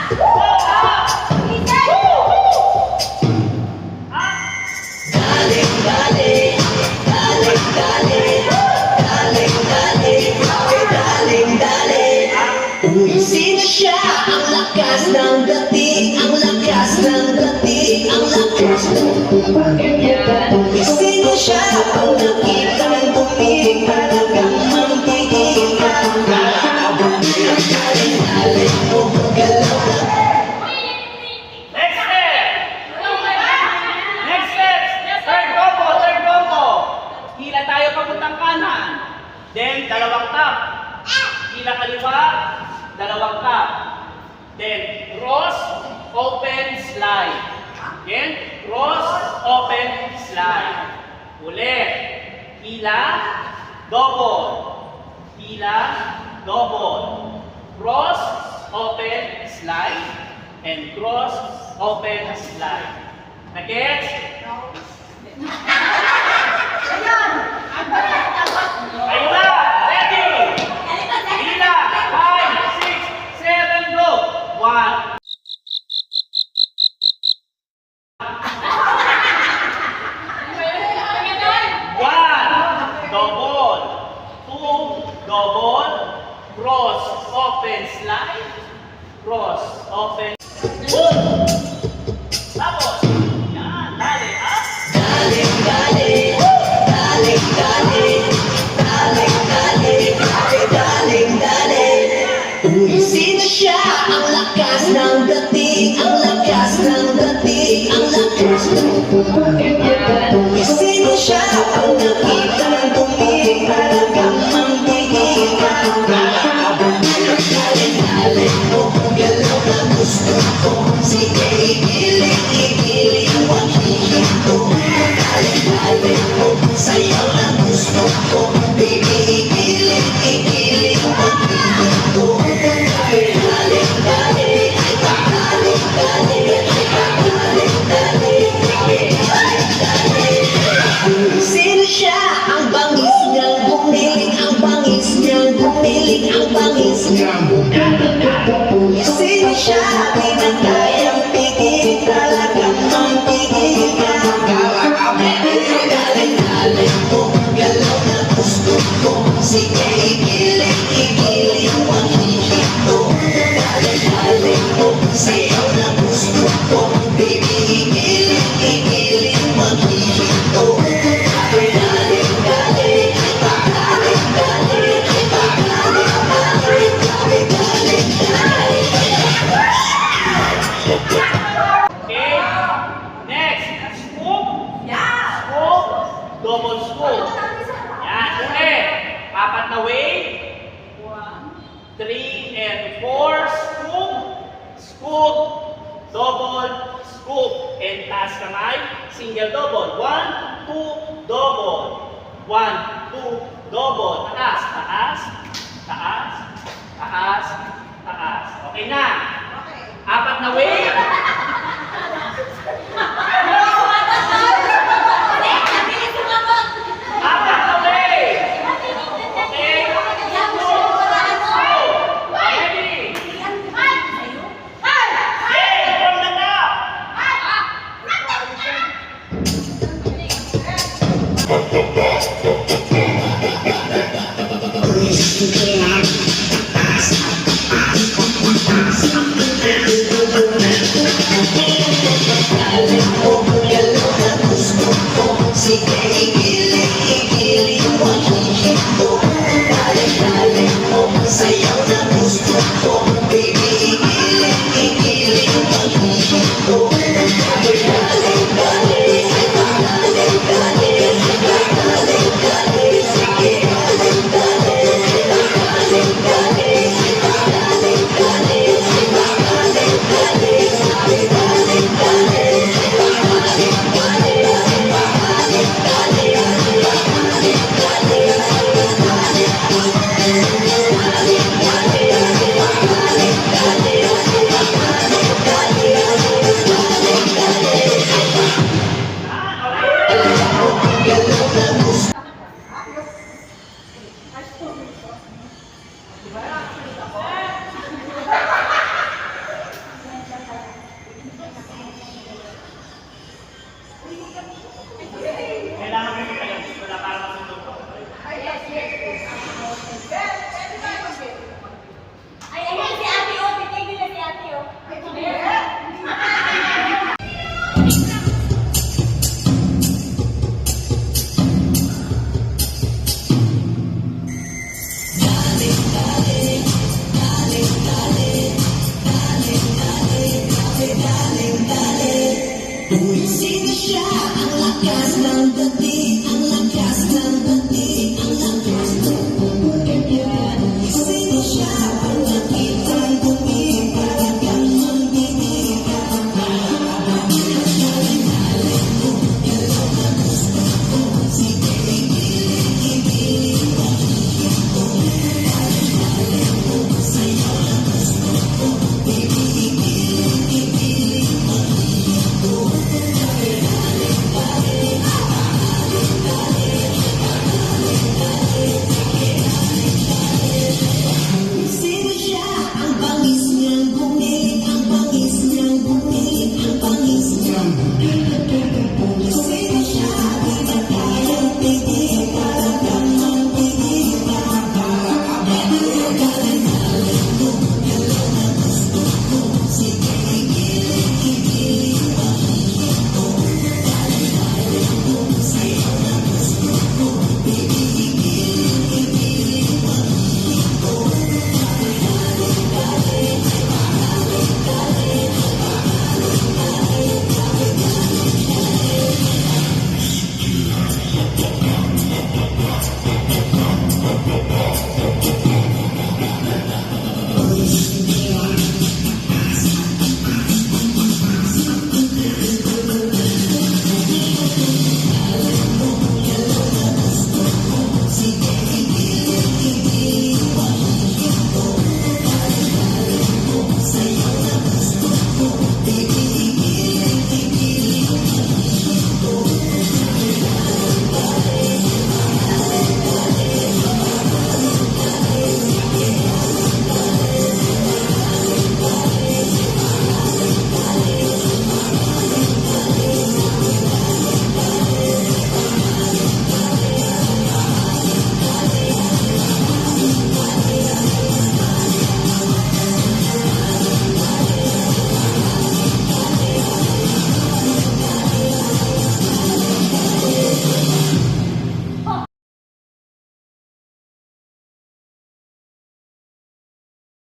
Sino siya? Ang lakas ng dating, ang lakas ng dating, ang lakas ng dating. Sino siya? Ang nakita ng tumingin, talagang manggiging galing mo, galaw na. Next step! Next step! Third combo! Hila tayo papuntang kanan. Then, dalawang tap. Hila kaliwa, dalawang tap. Then, cross, open, slide. Then, cross, open, slide. Ulit. Hila, double. Hila, double. Cross, open, slide. And cross, open, slide. Nagets? Ayun na! Ready! Hila! 5, 6, 7, go! 1. Double. 2, double. Cross, open, slide. Cross, open. Tapos. Yan. Dali, ha? Sino siya? Ang lakas ng dating, ang lakas ng dating, ang lakas ng dating. Sino siya? Ang nakita ng tumingin, talagang manggiging galing mo, galaw na gusto ko. Sige, igiling mo, hihinto. Galing mo, sayaw na gusto ko. Baby, igiling mo, hihinto. Sino siya? Ang bangis niyang bumiling, ang bangis niyang bumiling, ang bangis niyang bumiling. Sino siya? Di na kayang pigil, talagang mampigil ka. Galing mo, galaw na gusto ko. Sige, igiling mo, hihinto. Galing mo, sayaw na gusto ko. Baby, igiling mo, hihinto. Okay. Next. Scoop. Scoop. Double scoop. Yan. Ulit. Apat na wave. 1, 3, and 4. Scoop. Scoop. Double. Scoop. And taas kamay. Single double. 1, 2, double. 1, 2, double. Taas. Taas. Taas. Taas. Taas. Okay na. Apat na wave.